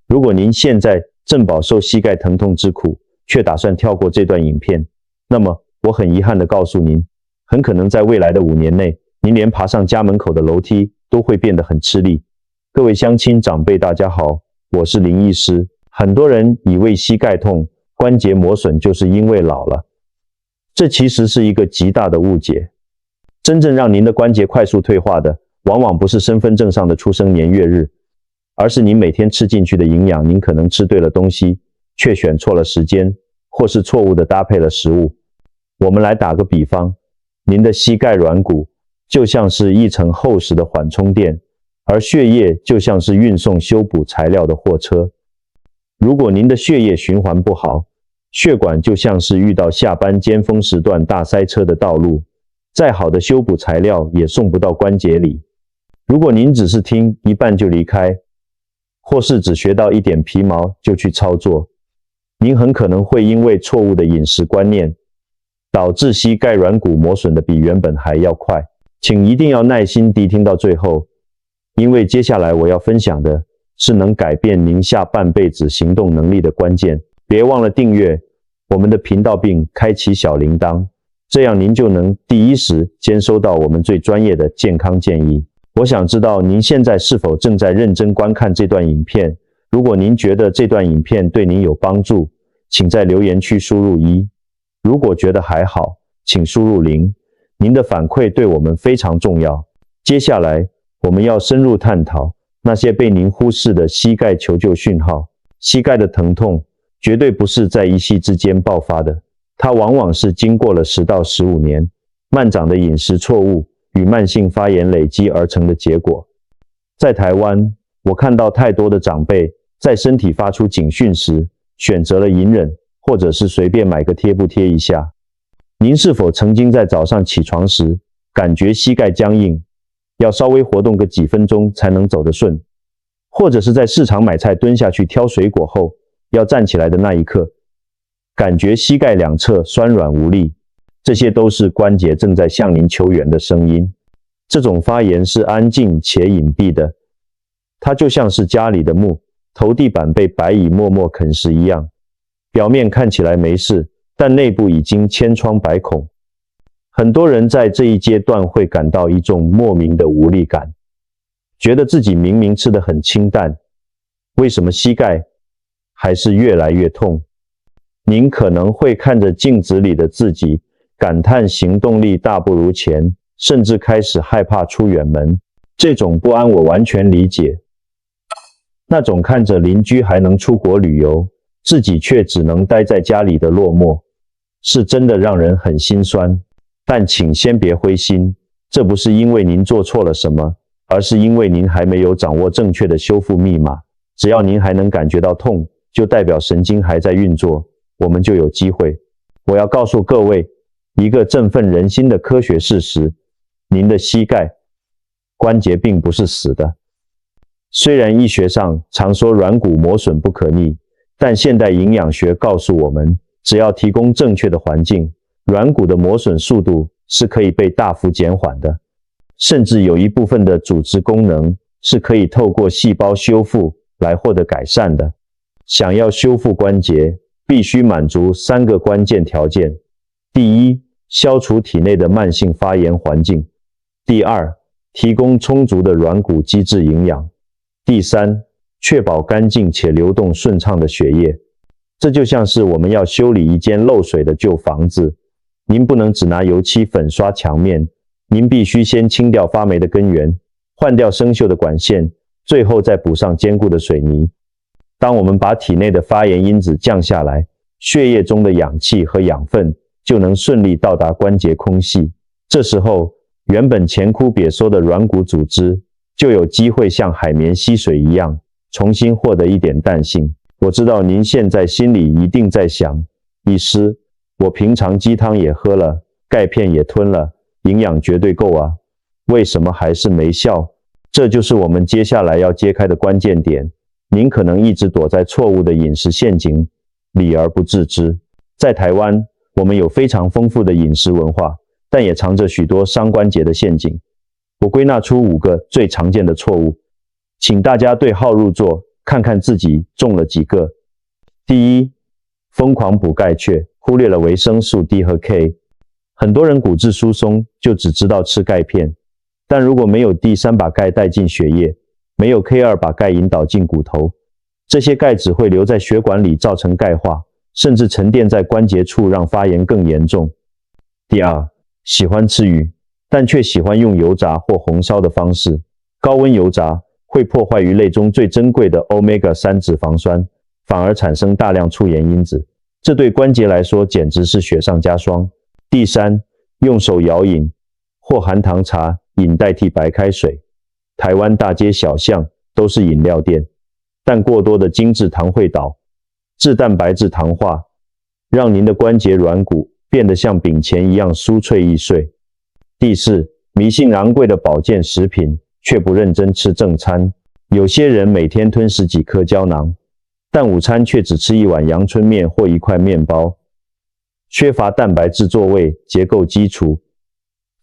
如果您现在正饱受膝盖疼痛之苦，却打算跳过这段影片，那么我很遗憾地告诉您，很可能在未来的5年内，您连爬上家门口的楼梯都会变得很吃力。各位乡亲长辈大家好，我是林医师。很多人以为膝盖痛、关节磨损就是因为老了，这其实是一个极大的误解。真正让您的关节快速退化的，往往不是身份证上的出生年月日，而是您每天吃进去的营养。您可能吃对了东西，却选错了时间，或是错误地搭配了食物。我们来打个比方，您的膝盖软骨就像是一层厚实的缓冲垫，而血液就像是运送修补材料的货车。如果您的血液循环不好，血管就像是遇到下班尖峰时段大塞车的道路，再好的修补材料也送不到关节里。如果您只是听一半就离开，或是只学到一点皮毛就去操作，您很可能会因为错误的饮食观念，导致膝盖软骨磨损的比原本还要快。请一定要耐心地听到最后，因为接下来我要分享的是能改变您下半辈子行动能力的关键。别忘了订阅我们的频道并开启小铃铛，这样您就能第一时间收到我们最专业的健康建议。我想知道您现在是否正在认真观看这段影片。如果您觉得这段影片对您有帮助，请在留言区输入1；如果觉得还好，请输入0。您的反馈对我们非常重要。接下来我们要深入探讨那些被您忽视的膝盖求救讯号。膝盖的疼痛绝对不是在一夕之间爆发的，它往往是经过了10到15年漫长的饮食错误与慢性发炎累积而成的结果。在台湾，我看到太多的长辈在身体发出警讯时，选择了隐忍，或者是随便买个贴布贴一下。您是否曾经在早上起床时，感觉膝盖僵硬，要稍微活动个几分钟才能走得顺？或者是在市场买菜蹲下去挑水果后，要站起来的那一刻，感觉膝盖两侧酸软无力？这些都是关节正在向您求援的声音。这种发炎是安静且隐蔽的，它就像是家里的木头地板被白蚁默默啃食一样，表面看起来没事，但内部已经千疮百孔。很多人在这一阶段会感到一种莫名的无力感，觉得自己明明吃得很清淡，为什么膝盖还是越来越痛？您可能会看着镜子里的自己，感叹行动力大不如前，甚至开始害怕出远门。这种不安我完全理解。那种看着邻居还能出国旅游，自己却只能待在家里的落寞，是真的让人很心酸。但请先别灰心，这不是因为您做错了什么，而是因为您还没有掌握正确的修复密码。只要您还能感觉到痛，就代表神经还在运作，我们就有机会。我要告诉各位一个振奋人心的科学事实，您的膝盖关节并不是死的。虽然医学上常说软骨磨损不可逆，但现代营养学告诉我们，只要提供正确的环境，软骨的磨损速度是可以被大幅减缓的，甚至有一部分的组织功能是可以透过细胞修复来获得改善的。想要修复关节，必须满足3个关键条件：第一，消除体内的慢性发炎环境；第二，提供充足的软骨基质营养；第三，确保干净且流动顺畅的血液。这就像是我们要修理一间漏水的旧房子，您不能只拿油漆粉刷墙面，您必须先清掉发霉的根源，换掉生锈的管线，最后再补上坚固的水泥。当我们把体内的发炎因子降下来，血液中的氧气和养分就能顺利到达关节空隙。这时候，原本前枯瘪缩的软骨组织就有机会像海绵吸水一样，重新获得一点弹性。我知道您现在心里一定在想，医师，我平常鸡汤也喝了，钙片也吞了，营养绝对够啊，为什么还是没效？这就是我们接下来要揭开的关键点。您可能一直躲在错误的饮食陷阱里而不自知。在台湾，我们有非常丰富的饮食文化，但也藏着许多伤关节的陷阱。我归纳出5个最常见的错误，请大家对号入座，看看自己中了几个。第一，疯狂补钙却忽略了维生素 D 和 K。很多人骨质疏松就只知道吃钙片，但如果没有 D3 把钙带进血液，没有 K2 把钙引导进骨头，这些钙只会留在血管里造成钙化，甚至沉淀在关节处让发炎更严重。第二，喜欢吃鱼，但却喜欢用油炸或红烧的方式。高温油炸会破坏鱼类中最珍贵的 Omega-3 脂肪酸，反而产生大量促炎因子，这对关节来说简直是雪上加霜。第三，用手摇饮或含糖茶饮代替白开水。台湾大街小巷都是饮料店，但过多的精制糖会导致蛋白质糖化，让您的关节软骨变得像饼钱一样酥脆易碎。第四，迷信昂贵的保健食品，却不认真吃正餐。有些人每天吞10几颗胶囊，但午餐却只吃一碗阳春面或一块面包，缺乏蛋白质作为结构基础，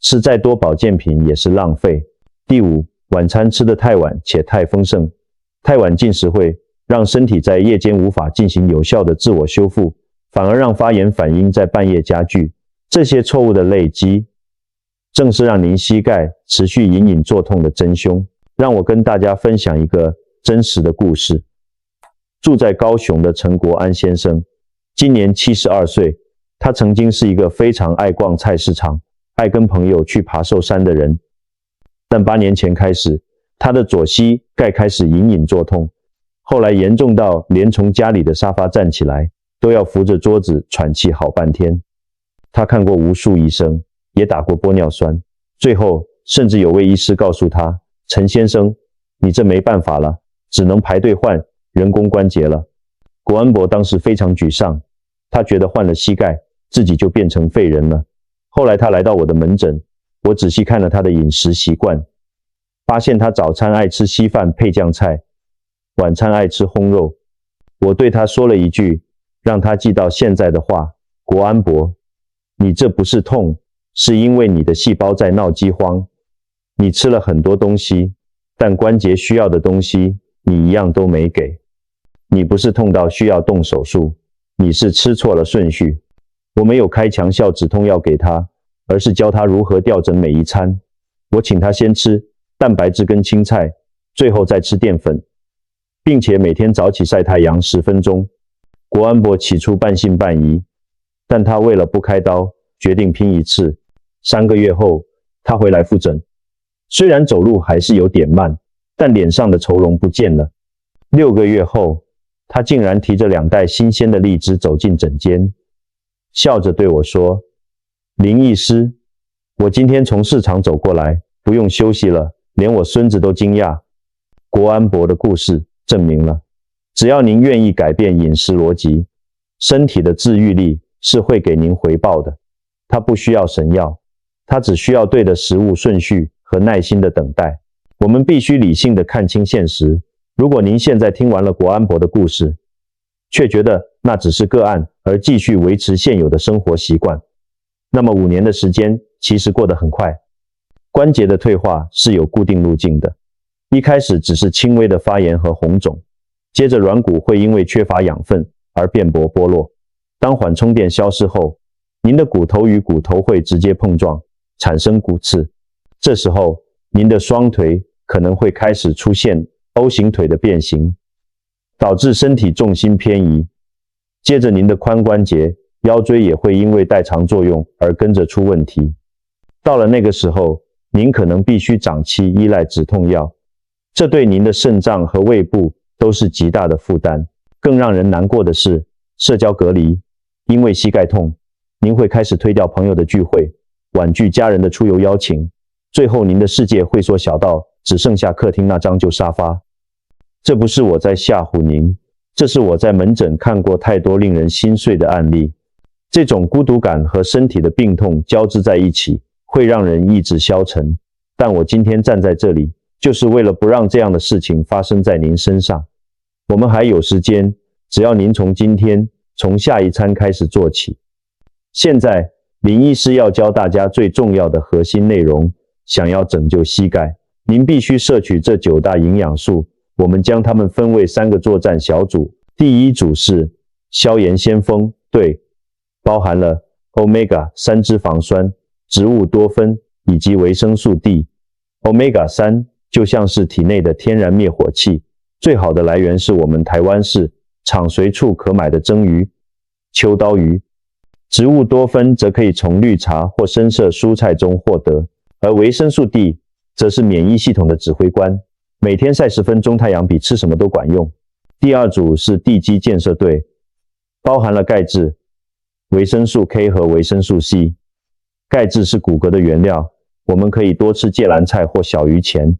吃再多保健品也是浪费。第五，晚餐吃得太晚且太丰盛。太晚进食会让身体在夜间无法进行有效的自我修复，反而让发炎反应在半夜加剧。这些错误的累积，正是让您膝盖持续隐隐作痛的真凶。让我跟大家分享一个真实的故事。住在高雄的陈国安先生，今年72岁，他曾经是一个非常爱逛菜市场、爱跟朋友去爬寿山的人。但8年前开始，他的左膝盖开始隐隐作痛，后来严重到连从家里的沙发站起来都要扶着桌子喘气好半天。他看过无数医生，也打过玻尿酸，最后甚至有位医师告诉他，陈先生，你这没办法了，只能排队换人工关节了。国安伯当时非常沮丧，他觉得换了膝盖，自己就变成废人了。后来他来到我的门诊，我仔细看了他的饮食习惯，发现他早餐爱吃稀饭配酱菜，晚餐爱吃烘肉。我对他说了一句让他记到现在的话，国安伯，你这不是痛，是因为你的细胞在闹饥荒。你吃了很多东西，但关节需要的东西你一样都没给。你不是痛到需要动手术，你是吃错了顺序。我没有开强效止痛药给他，而是教他如何调整每一餐。我请他先吃蛋白质跟青菜，最后再吃淀粉，并且每天早起晒太阳10分钟。国安伯起初半信半疑，但他为了不开刀，决定拼一次。3个月后，他回来复诊，虽然走路还是有点慢，但脸上的愁容不见了。6个月后，他竟然提着2袋新鲜的荔枝走进诊间，笑着对我说，林医师，我今天从市场走过来，不用休息了，连我孙子都惊讶。国安伯的故事证明了，只要您愿意改变饮食逻辑，身体的治愈力是会给您回报的。它不需要神药，它只需要对的食物顺序和耐心的等待。我们必须理性的看清现实。如果您现在听完了国安伯的故事，却觉得那只是个案，而继续维持现有的生活习惯，那么5年的时间其实过得很快。关节的退化是有固定路径的，一开始只是轻微的发炎和红肿，接着软骨会因为缺乏养分而变薄剥落。当缓冲垫消失后，您的骨头与骨头会直接碰撞，产生骨刺。这时候，您的双腿可能会开始出现 O 型腿的变形，导致身体重心偏移。接着您的髋关节、腰椎也会因为代偿作用而跟着出问题。到了那个时候，您可能必须长期依赖止痛药，这对您的肾脏和胃部都是极大的负担。更让人难过的是，社交隔离。因为膝盖痛，您会开始推掉朋友的聚会，婉拒家人的出游邀请，最后您的世界会缩小到只剩下客厅那张旧沙发。这不是我在吓唬您，这是我在门诊看过太多令人心碎的案例。这种孤独感和身体的病痛交织在一起，会让人意志消沉。但我今天站在这里，就是为了不让这样的事情发生在您身上。我们还有时间，只要您从今天，从下一餐开始做起。现在，林医师要教大家最重要的核心内容。想要拯救膝盖，您必须摄取这9大营养素，我们将它们分为3个作战小组。第一组是消炎先锋队，包含了 Omega-3 脂肪酸、植物多酚以及维生素 D。 Omega-3 就像是体内的天然灭火器，最好的来源是我们台湾市场随处可买的蒸鱼、秋刀鱼。植物多酚则可以从绿茶或深色蔬菜中获得，而维生素 D 则是免疫系统的指挥官，每天晒10分钟太阳比吃什么都管用。第二组是地基建设队，包含了钙质、维生素 K 和维生素 C。 钙质是骨骼的原料，我们可以多吃芥蓝菜或小鱼钱。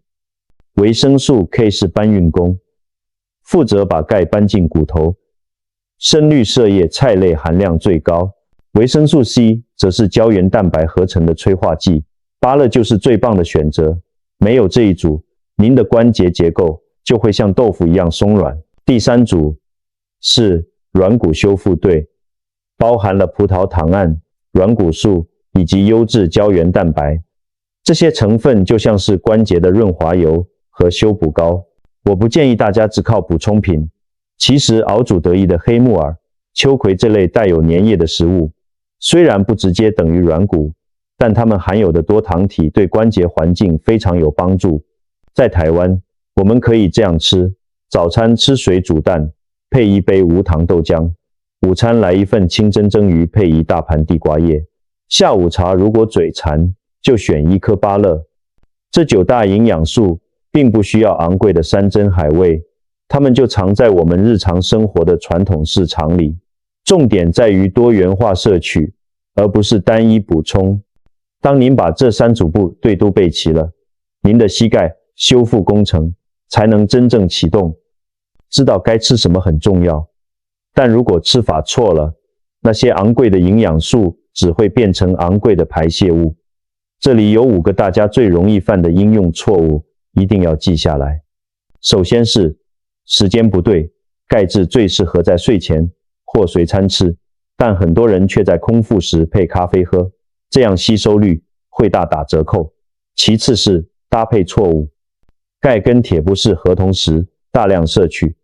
维生素 K 是搬运工，负责把钙搬进骨头。深绿色叶菜类含量最高。维生素 C 则是胶原蛋白合成的催化剂，芭乐就是最棒的选择。没有这一组，您的关节结构就会像豆腐一样松软。第三组是软骨修复队，包含了葡萄糖胺、软骨素以及优质胶原蛋白，这些成分就像是关节的润滑油和修补膏。我不建议大家只靠补充品，其实熬煮得宜的黑木耳、秋葵这类带有粘液的食物，虽然不直接等于软骨，但它们含有的多糖体对关节环境非常有帮助。在台湾，我们可以这样吃：早餐吃水煮蛋，配1杯无糖豆浆；午餐来1份清蒸蒸鱼，配1大盘地瓜叶；下午茶如果嘴馋，就选1颗芭乐。这9大营养素并不需要昂贵的山珍海味，它们就藏在我们日常生活的传统市场里。重点在于多元化摄取，而不是单一补充。当您把这3组部队都备齐了，您的膝盖修复工程才能真正启动。知道该吃什么很重要，但如果吃法错了，那些昂贵的营养素只会变成昂贵的排泄物。这里有5个大家最容易犯的应用错误，一定要记下来。首先是时间不对，钙质最适合在睡前或随餐吃，但很多人却在空腹时配咖啡喝，这样吸收率会大打折扣。其次是搭配错误，钙跟铁不是合同时大量摄取，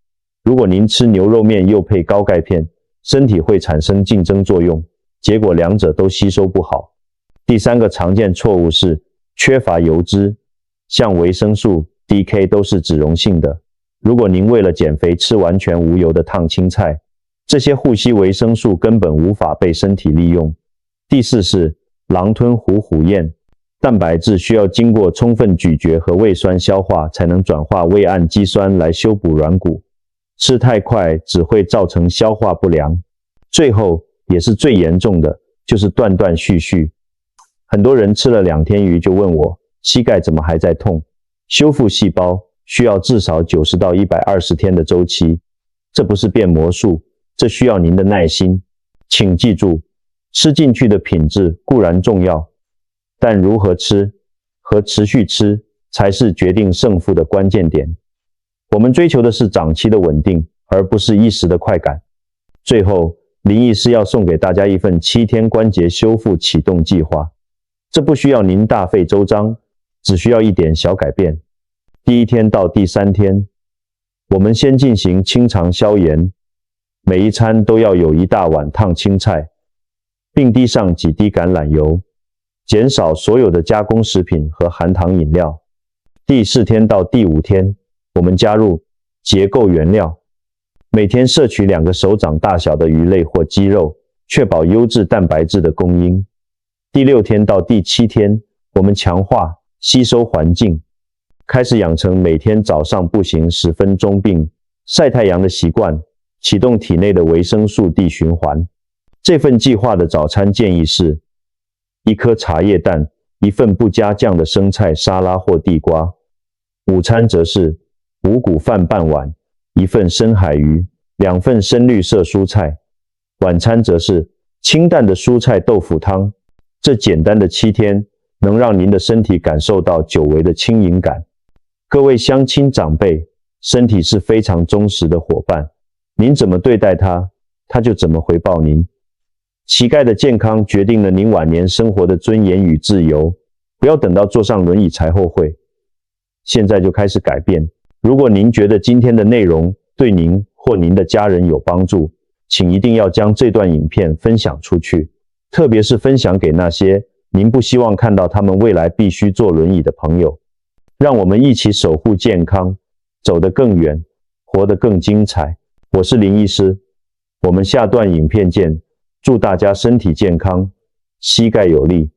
如果您吃牛肉面又配高钙片，身体会产生竞争作用，结果两者都吸收不好。第3个常见错误是缺乏油脂，像维生素 DK 都是脂溶性的，如果您为了减肥吃完全无油的烫青菜，这些护硒维生素根本无法被身体利用。第4是狼吞虎虎咽，蛋白质需要经过充分咀嚼和胃酸消化才能转化胃氨基酸来修补软骨，吃太快只会造成消化不良。最后也是最严重的，就是断断续续。很多人吃了2天鱼就问我，膝盖怎么还在痛？修复细胞需要至少90到120天的周期，这不是变魔术，这需要您的耐心。请记住，吃进去的品质固然重要，但如何吃和持续吃才是决定胜负的关键点。我们追求的是长期的稳定，而不是一时的快感。最后，林医师要送给大家一份7天关节修复启动计划，这不需要您大费周章，只需要一点小改变。第1天到第3天，我们先进行清肠消炎，每一餐都要有1大碗烫青菜，并滴上几滴橄榄油，减少所有的加工食品和含糖饮料。第4天到第5天，我们加入结构原料，每天摄取2个手掌大小的鱼类或鸡肉，确保优质蛋白质的供应。第6天到第7天，我们强化吸收环境，开始养成每天早上步行10分钟并晒太阳的习惯，启动体内的维生素 D 循环。这份计划的早餐建议是1颗茶叶蛋，1份不加酱的生菜沙拉或地瓜。午餐则是五谷饭半碗，1份深海鱼，2份深绿色蔬菜。晚餐则是清淡的蔬菜豆腐汤。这简单的7天能让您的身体感受到久违的轻盈感。各位乡亲长辈，身体是非常忠实的伙伴，您怎么对待它，它就怎么回报您。膝盖的健康决定了您晚年生活的尊严与自由，不要等到坐上轮椅才后悔，现在就开始改变。如果您觉得今天的内容对您或您的家人有帮助，请一定要将这段影片分享出去，特别是分享给那些您不希望看到他们未来必须坐轮椅的朋友。让我们一起守护健康，走得更远，活得更精彩。我是林医师，我们下段影片见。祝大家身体健康，膝盖有力。